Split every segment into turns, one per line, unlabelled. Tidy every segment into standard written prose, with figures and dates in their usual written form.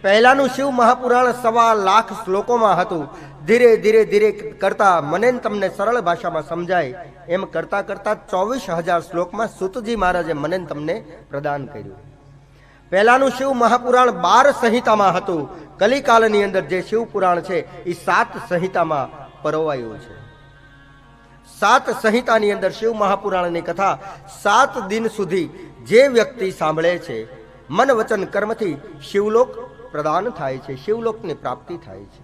પહેલાનું શિવ મહાપુરાણ 1.25 લાખ શ્લોકોમાં હતું. ધીરે ધીરે ધીરે કરતા મને તમને સરળ ભાષામાં સમજાય એમ કરતા કરતા 24,000 શ્લોકમાં સૂતજી મહારાજે મને તમને પ્રદાન કર્યું. પહેલાનું શિવ મહાપુરાણ 12 સંહિતામાં હતું. કલિકાલની અંદર જે શિવ પુરાણ છે એ 7 સંહિતામાં પરોવાયું છે. 7 સંહિતાની અંદર શિવ મહાપુરાણની કથા 7 દિન સુધી જે વ્યક્તિ સાંભળે છે, મન વચન કર્મથી શિવલોક પ્રદાન થાય છે, શિવલોકની પ્રાપ્તિ થાય છે.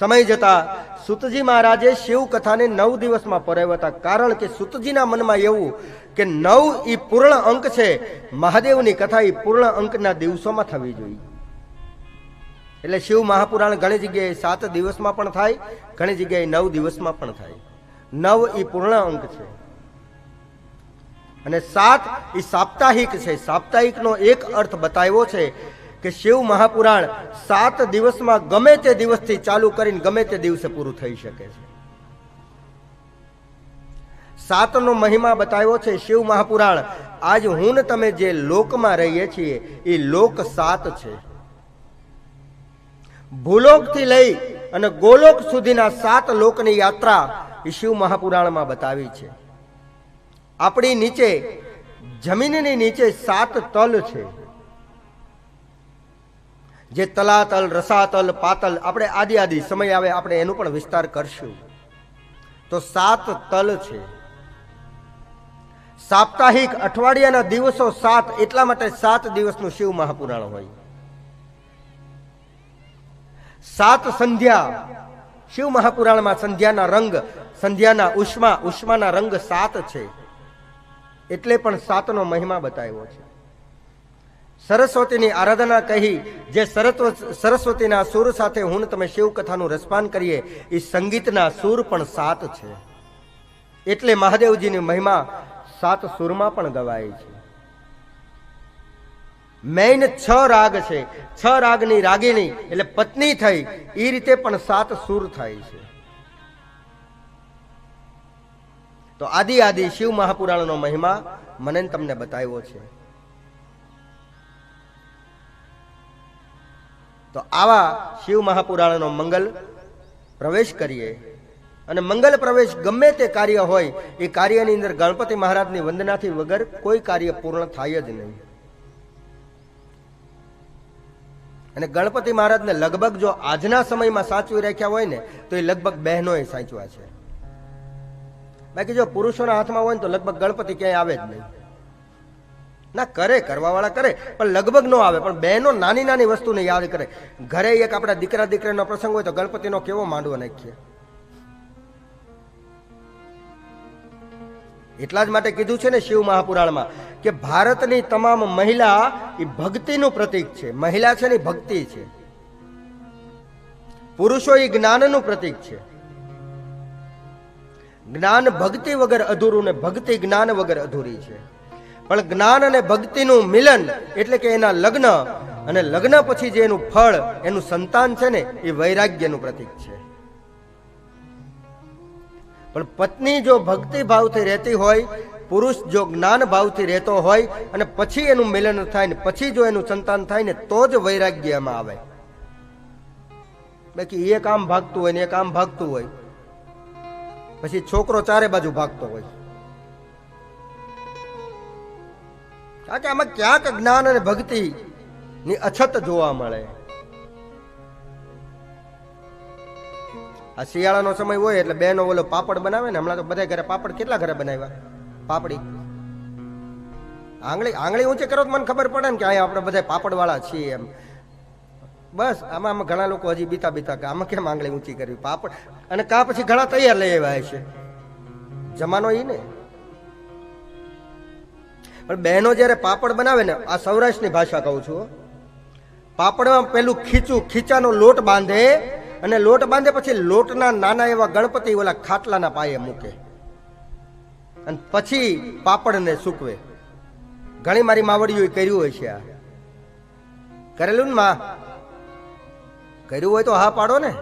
સમય જતા સૂતજી મહારાજે શિવ કથાને 9 દિવસમાં પરોવ્યા હતા. કારણ કે સૂતજીના મનમાં એવું કે 9 એ પૂર્ણ અંક છે, મહાદેવની કથા એ પૂર્ણ અંકના દિવસોમાં થવી જોઈએ. એટલે શિવ મહાપુરાણ ઘણી જગ્યાએ 7 દિવસમાં પણ થાય, ઘણી જગ્યાએ 9 દિવસમાં પણ થાય. 9 એ પૂર્ણ અંક છે અને 7 એ સાપ્તાહિક છે. સાપ્તાહિકનો એક અર્થ બતાવ્યો છે કે શિવ મહાપુરાણ 7 દિવસમાં ગમે તે દિવસથી ચાલુ કરીને ગમે તે દિવસે પૂરું થઈ શકે છે. 7 નો મહિમા બતાવ્યો છે શિવ મહાપુરાણ. આજ હું ને તમે જે લોકમાં રહીએ છીએ એ લોક 7 છે. ભૂલોકથી લઈ અને ગોલોક સુધીના 7 લોકની યાત્રા એ શિવ મહાપુરાણમાં બતાવી છે. આપણી નીચે જમીનની નીચે 7 તલ છે, જે તલાતલ, રસાતલ, પાતલ. આપણે આદિ સમય આવે આપણે એનો પણ વિસ્તાર કરશું. તો 7 તલ છે. સાપ્તાહિક અઠવાડિયાના દિવસો 7, એટલા માટે 7 દિવસનું શિવ મહાપુરાણ હોય. 7 સંધ્યા શિવ મહાપુરાણમાં સંધ્યાના રંગ, સંધ્યાના ઉષ્માના રંગ 7 છે. એટલે પણ 7 નો મહિમા બતાવ્યો છે. સરસ્વતીની આરાધના કહી જે સરસ્વતીના સુર સાથે હું તમે શિવ કથાનું રસપાન કરીએ એ સંગીતના સુર પણ 7 છે. એટલે મહાદેવજીની મહિમા 7 સુરમાં પણ ગવાય છે. મેઇન 6 રાગ છે. 6 રાગની રાગીણી એટલે પત્ની થઈ, એ રીતે પણ 7 સુર થાય છે. તો આદિ શિવ મહાપુરાણનો મહિમા મને તમને બતાવ્યો છે. તો આવા શિવ મહાપુરાણનો મંગલ પ્રવેશ કરીએ. અને મંગલ પ્રવેશ ગમે તે કાર્ય હોય એ કાર્યની અંદર ગણપતિ મહારાજની વંદનાથી વગર કોઈ કાર્ય પૂર્ણ થાય જ નહીં. અને ગણપતિ મહારાજને લગભગ જો આજના સમયમાં સાચવી રાખ્યા હોય ને તો એ લગભગ બહેનોએ સાચવા છે. બાકી જો પુરુષોના હાથમાં હોય ને તો લગભગ ગણપતિ ક્યાંય આવે જ નહીં. ના કરે, કરવા વાળા કરે, પણ લગભગ નો આવે. પણ બહેનો નાની નાની વસ્તુને યાદ કરે. ઘરે એક આપણા દીકરા દીકરીનો પ્રસંગ હોય તો ગણપતિનો કેવો માંડવો નાખીએ. એટલા જ માટે કીધું છે ને શિવ મહાપુરાણમાં કે ભારતની તમામ મહિલા એ ભક્તિનું પ્રતીક છે. મહિલા છે ને ભક્તિ છે. પુરુષો એ જ્ઞાનનું પ્રતીક છે. જ્ઞાન ભક્તિ વગર અધૂરું ને ભક્તિ જ્ઞાન વગર અધૂરી છે. પણ જ્ઞાન અને ભક્તિનું મિલન એટલે કે એના લગ્ન, અને લગ્ન પછી જે એનું ફળ, એનું સંતાન છે ને એ વૈરાગ્યનું પ્રતીક છે. પણ પત્ની જો ભક્તિ ભાવથી રહેતી હોય, પુરુષ જો જ્ઞાન ભાવથી રહેતો હોય અને પછી એનું મિલન થાય ને પછી જો એનું સંતાન થાય ને તો જ વૈરાગ્યમાં આવે. બાકી એક આમ ભાગતું હોય ને એક આમ ભાગતું હોય, પછી છોકરો ચારે બાજુ ભાગતો હોય. કારણ કે આમાં ક્યાંક જ્ઞાન અને ભક્તિ ની અછત જોવા મળે. આ શિયાળાનો સમય હોય એટલે બેનો ઓલો પાપડ બનાવે ને. હમણાં તો બધા ઘરે પાપડ, કેટલા ઘરે બનાવ્યા પાપડી. આંગળી ઊંચી કરો તો મને ખબર પડે ને કે અહીંયા આપણે બધા પાપડ વાળા છીએ એમ. બસ આમાં ઘણા લોકો હજી બીતા કે આમાં કેમ આંગળી ઊંચી કરવી પાપડ. અને કા પછી ઘણા તૈયાર લઈ આવ્યા છે. જમાનો ઈ ને. પણ બહેનો જયારે પાપડ બનાવે ને, આ સૌરાષ્ટ્રની ભાષા કહું છું, પાપડમાં પેલું ખીચાનો લોટ બાંધે, અને લોટ બાંધે પછી લોટના નાના એવા ગણપતિ ઓલા ખાટલાના પાયે મૂકે અને પછી પાપડને સૂકવે. ઘણી મારી માવડીઓએ કર્યું હોય છે. આ કરેલું ને માં? કર્યું હોય તો હા પાડો ને.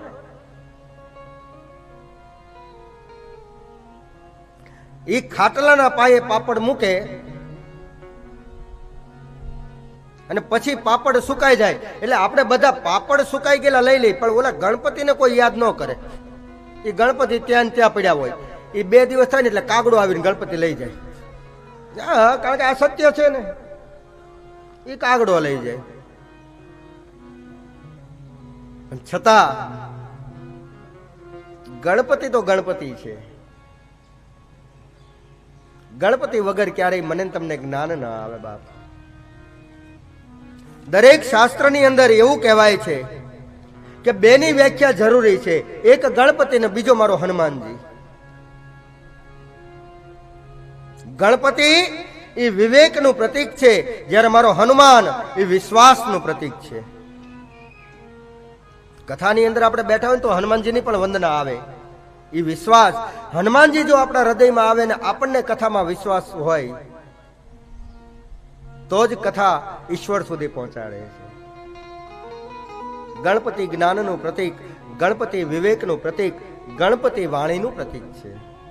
એ ખાટલાના પાયે પાપડ મૂકે અને પછી પાપડ સુકાઈ જાય એટલે આપણે બધા પાપડ સુકાઈ ગયેલા લઈ લઈ, પણ ઓલા ગણપતિને કોઈ યાદ ન કરે. એ ગણપતિ ત્યાં ને ત્યાં પડ્યા હોય. એ 2 દિવસ થાય ને એટલે કાગડો આવીને ગણપતિ લઈ જાય. હા, કારણ કે આ સત્ય છે ને. એ કાગડો લઈ જાય. છતાં ગણપતિ તો ગણપતિ છે. ગણપતિ વગર ક્યારેય મને તમને જ્ઞાન ના આવે બાપ. દરેક શાસ્ત્રની અંદર એવું કહેવાય છે કે બેની વ્યાખ્યા જરૂરી છે. એક ગણપતિ ને બીજો મારો હનુમાનજી. ગણપતિ એ વિવેકનું પ્રતીક છે, જ્યારે મારો હનુમાન એ વિશ્વાસનું પ્રતીક છે. કથાની અંદર આપણે બેઠા હોય તો હનુમાનજીની પણ વંદના આવે. એ વિશ્વાસ, હનુમાનજી જો આપણા હૃદયમાં આવે ને આપણને કથામાં વિશ્વાસ હોય તો જ કથા ઈશ્વર સુધી પહોંચાડે છે. ગણપતિ જ્ઞાનનું પ્રતીક, ગણપતિ વિવેકનું પ્રતીક, ગણપતિ વાણીનું પ્રતીક છે.